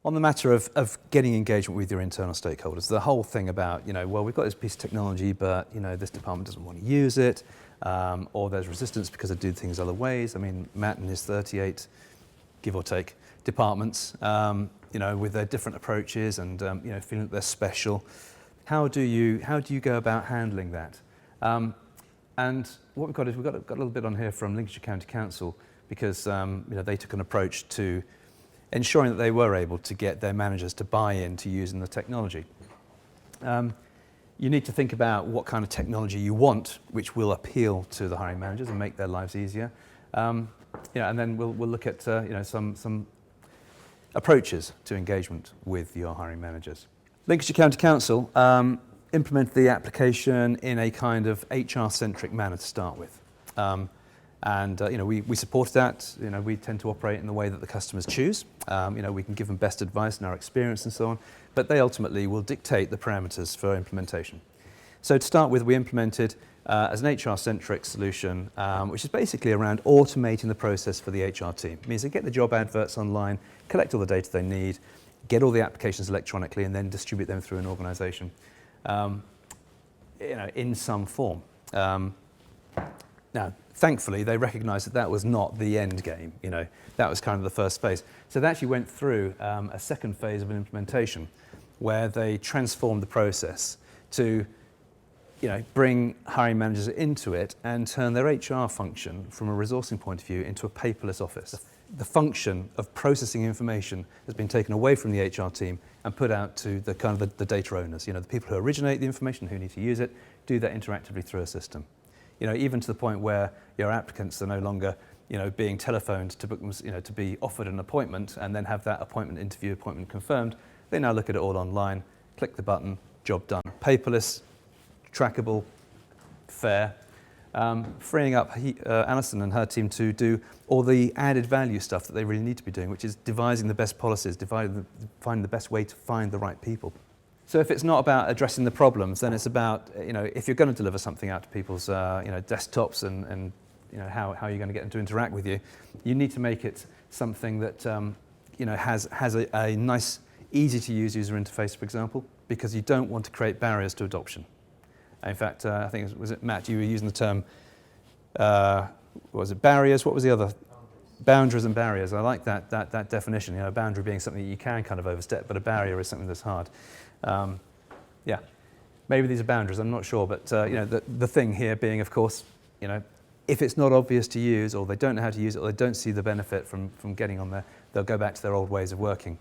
On the matter of getting engagement with your internal stakeholders, the whole thing about, well, we've got this piece of technology, but, this department doesn't want to use it, or there's resistance because they do things other ways. I mean, Matt and his 38, give or take, departments, with their different approaches and, feeling that they're special. How do you go about handling that? And what we've got is we've got a little bit on here from Lincolnshire County Council because, they took an approach to ensuring that they were able to get their managers to buy in to using the technology. You need to think about what kind of technology you want, which will appeal to the hiring managers and make their lives easier. And then we'll look at some approaches to engagement with your hiring managers. Lincolnshire County Council implemented the application in a kind of HR-centric manner to start with. We support that. We tend to operate in the way that the customers choose. We can give them best advice and our experience and so on, but they ultimately will dictate the parameters for implementation. So to start with, we implemented as an HR-centric solution, which is basically around automating the process for the HR team. It means they get the job adverts online, collect all the data they need, get all the applications electronically, and then distribute them through an organisation, in some form. Now, thankfully, they recognised that that was not the end game. That was kind of the first phase. So they actually went through a second phase of an implementation where they transformed the process to, bring hiring managers into it and turn their HR function from a resourcing point of view into a paperless office. The function of processing information has been taken away from the HR team and put out to the kind of the data owners, the people who originate the information, who need to use it, do that interactively through a system. Even to the point where your applicants are no longer, being telephoned to book them, to be offered an appointment and then have that appointment confirmed. They now look at it all online, click the button, job done. Paperless, trackable, fair, freeing up Alison and her team to do all the added value stuff that they really need to be doing, which is devising the best policies, finding the best way to find the right people. So if it's not about addressing the problems, then it's about, if you're going to deliver something out to people's, desktops and how you're going to get them to interact with you, you need to make it something that, has a nice, easy to use user interface, for example, because you don't want to create barriers to adoption. In fact, I think, was it Matt, you were using the term, was it barriers? What was the other? Boundaries and barriers. I like that definition. A boundary being something that you can kind of overstep, but a barrier is something that's hard. Maybe these are boundaries, I'm not sure, but the thing here being, of course, if it's not obvious to use, or they don't know how to use it, or they don't see the benefit from getting on there, they'll go back to their old ways of working.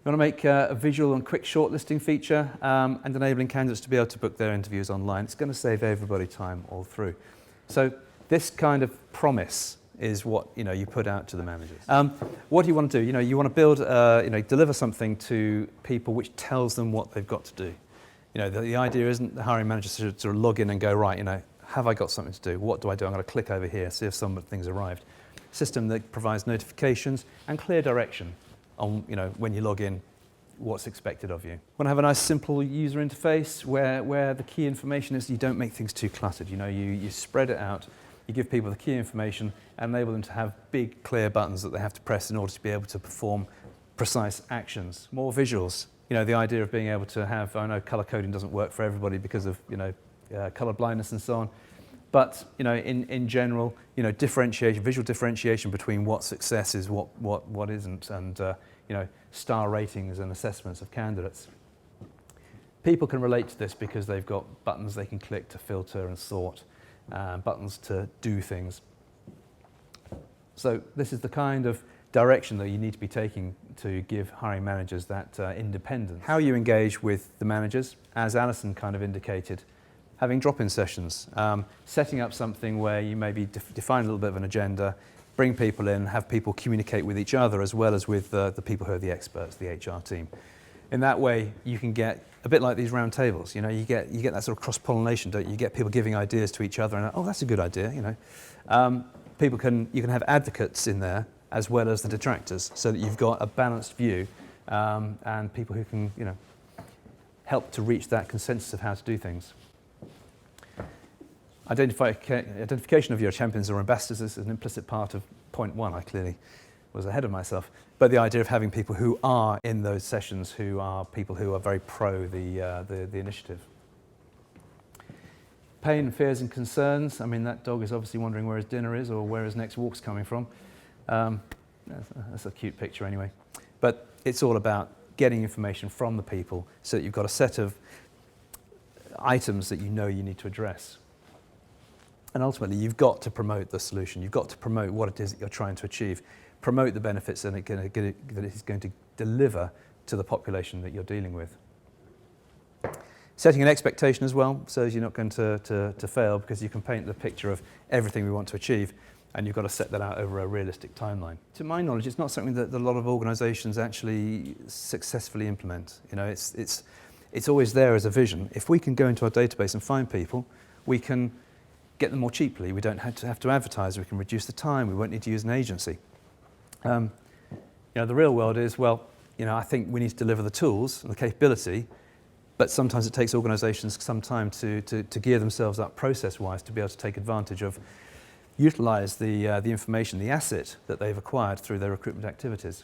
We want to make a visual and quick shortlisting feature and enabling candidates to be able to book their interviews online. It's going to save everybody time all through. So this kind of promise is what you put out to the managers. What do you want to do? You want to build, deliver something to people which tells them what they've got to do. The idea isn't the hiring manager to sort of log in and go, right, have I got something to do? What do I do? I'm going to click over here, see if something's arrived. System that provides notifications and clear direction on, when you log in, what's expected of you. Want to have a nice simple user interface where the key information is. You don't make things too cluttered. You spread it out. You give people the key information and enable them to have big, clear buttons that they have to press in order to be able to perform precise actions. More visuals. The idea of being able to have, I know colour coding doesn't work for everybody because of, colour blindness and so on. But, in general, differentiation, visual differentiation between what success is, what isn't, and, star ratings and assessments of candidates. People can relate to this because they've got buttons they can click to filter and sort, buttons to do things. So this is the kind of direction that you need to be taking to give hiring managers that independence. How you engage with the managers, as Alison kind of indicated, having drop-in sessions, setting up something where you maybe define a little bit of an agenda, bring people in, have people communicate with each other as well as with the people who are the experts, the HR team. In that way, you can get a bit like these round tables. You get that sort of cross-pollination, don't you? You get people giving ideas to each other, and oh, that's a good idea. You can have advocates in there as well as the detractors, so that you've got a balanced view, and people who can help to reach that consensus of how to do things. Identification of your champions or ambassadors is an implicit part of point one. I clearly was ahead of myself. But the idea of having people who are in those sessions, who are people who are very pro the initiative. Pain, fears and concerns. I mean, that dog is obviously wondering where his dinner is or where his next walk's coming from. That's a cute picture anyway. But it's all about getting information from the people so that you've got a set of items that you know you need to address. And ultimately, you've got to promote the solution. You've got to promote what it is that you're trying to achieve. Promote the benefits that it's going to deliver to the population that you're dealing with. Setting an expectation as well, so as you're not going to fail, because you can paint the picture of everything we want to achieve, and you've got to set that out over a realistic timeline. To my knowledge, it's not something that a lot of organisations actually successfully implement. You know, it's always there as a vision. If we can go into our database and find people, we can get them more cheaply. We don't have to advertise. We can reduce the time. We won't need to use an agency. You know, the real world is, well, you know, I think we need to deliver the tools and the capability, but sometimes it takes organisations some time to gear themselves up process-wise to be able to take advantage of, utilise the information, the asset that they've acquired through their recruitment activities.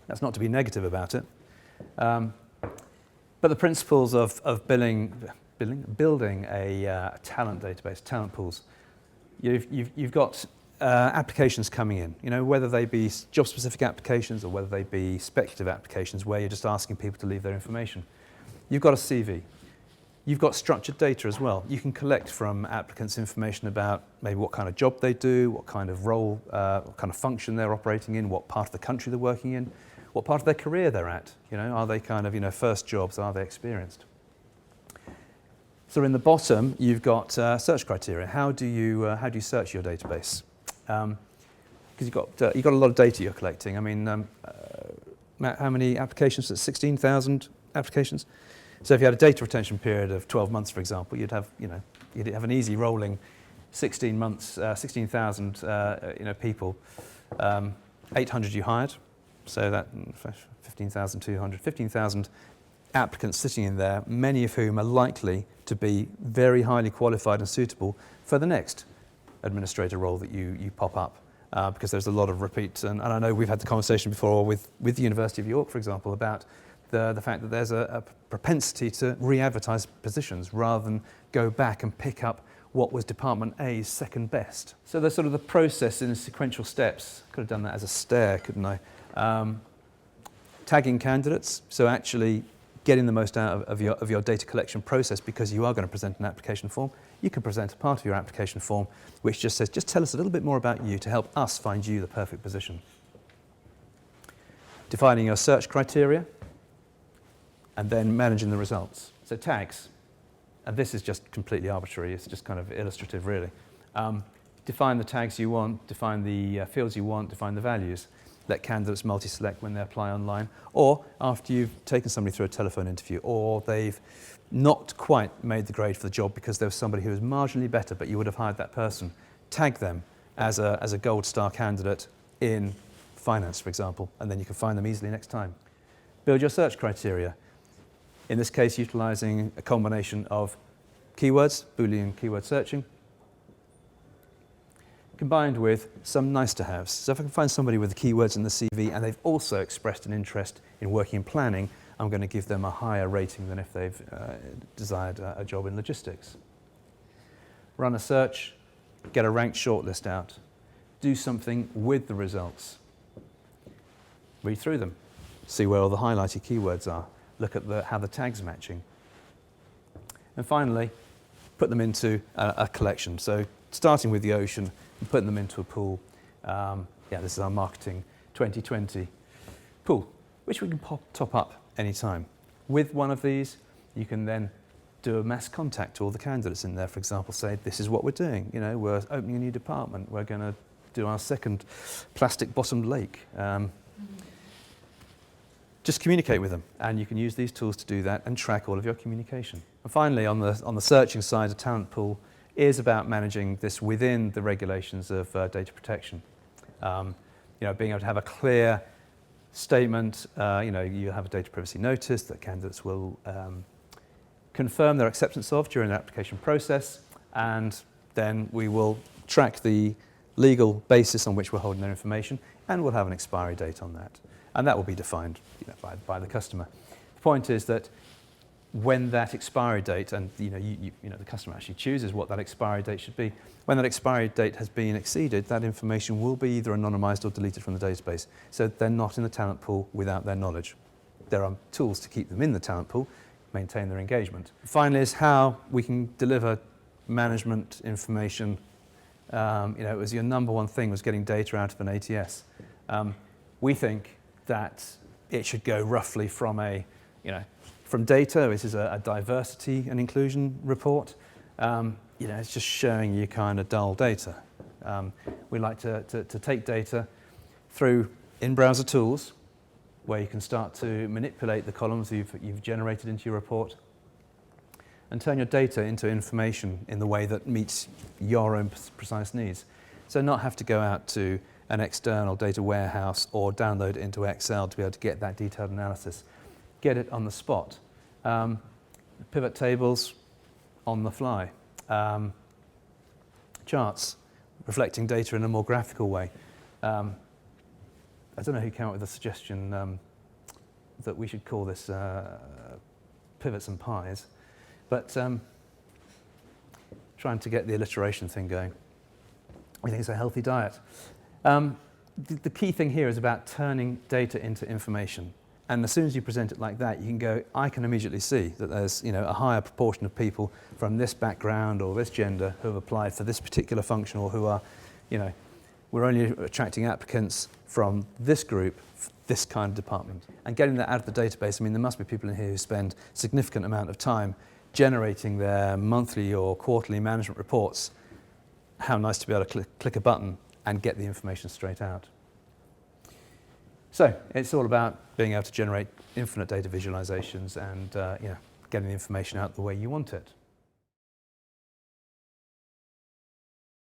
That's not to be negative about it, but the principles of building a talent database, talent pools. You've got applications coming in, you know, whether they be job-specific applications or whether they be speculative applications where you're just asking people to leave their information. You've got a CV. You've got structured data as well. You can collect from applicants information about maybe what kind of job they do, what kind of role, what kind of function they're operating in, what part of the country they're working in, what part of their career they're at. You know, are they kind of, you know, first jobs, are they experienced? So in the bottom, you've got search criteria. How do you search your database? Because you've got a lot of data you're collecting. I mean, Matt, how many applications? 16,000 applications. So if you had a data retention period of 12 months, for example, you'd have an easy rolling 16 months, 16,000 people, 800 you hired, so that 15,000 applicants sitting in there, many of whom are likely to be very highly qualified and suitable for the next administrator role that you pop up, because there's a lot of repeats. And I know we've had the conversation before with the University of York, for example, about the fact that there's a propensity to re-advertise positions rather than go back and pick up what was Department A's second best. So there's sort of the process in sequential steps. Could have done that as a stair, couldn't I? Tagging candidates, so actually getting the most out of your data collection process, because you are going to present an application form. You can present a part of your application form which just says, just tell us a little bit more about you to help us find you the perfect position. Defining your search criteria, and then managing the results. So tags, and this is just completely arbitrary, it's just kind of illustrative really. Define the tags you want, define the fields you want, define the values. Let candidates multi-select when they apply online, or after you've taken somebody through a telephone interview, or they've not quite made the grade for the job because there was somebody who was marginally better, but you would have hired that person. Tag them as a gold star candidate in finance, for example, and then you can find them easily next time. Build your search criteria. In this case, utilising a combination of keywords, Boolean keyword searching, combined with some nice-to-haves. So if I can find somebody with the keywords in the CV and they've also expressed an interest in working in planning, I'm going to give them a higher rating than if they've desired a job in logistics. Run a search, get a ranked shortlist out, do something with the results. Read through them, see where all the highlighted keywords are. Look at how the tag's matching. And finally, put them into a collection. So starting with the ocean and putting them into a pool. This is our marketing 2020 pool, which we can top up anytime. With one of these, you can then do a mass contact to all the candidates in there. For example, say, this is what we're doing. You know, we're opening a new department. We're going to do our second plastic-bottomed lake. Just communicate with them, and you can use these tools to do that and track all of your communication. And finally, on the searching side, a talent pool is about managing this within the regulations of data protection. Being able to have a clear statement. You have a data privacy notice that candidates will confirm their acceptance of during the application process, and then we will track the legal basis on which we're holding their information, and we'll have an expiry date on that. And that will be defined by the customer. The point is that when that expiry date, and the customer actually chooses what that expiry date should be, when that expiry date has been exceeded, that information will be either anonymised or deleted from the database. So they're not in the talent pool without their knowledge. There are tools to keep them in the talent pool, maintain their engagement. Finally is how we can deliver management information. It was your number one thing was getting data out of an ATS. We think that it should go roughly from from data. This is a diversity and inclusion report. It's just showing you kind of dull data. We like to take data through in-browser tools where you can start to manipulate the columns you've generated into your report and turn your data into information in the way that meets your own precise needs. So not have to go out to an external data warehouse or download it into Excel to be able to get that detailed analysis. Get it on the spot. Pivot tables on the fly. Charts reflecting data in a more graphical way. I don't know who came up with the suggestion that we should call this pivots and pies, but trying to get the alliteration thing going. We think it's a healthy diet. The key thing here is about turning data into information. And as soon as you present it like that, you can go, I can immediately see that there's a higher proportion of people from this background or this gender who have applied for this particular function, or who are, we're only attracting applicants from this group, this kind of department. And getting that out of the database, there must be people in here who spend a significant amount of time generating their monthly or quarterly management reports. How nice to be able to click a button and get the information straight out. So it's all about being able to generate infinite data visualizations and getting the information out the way you want it.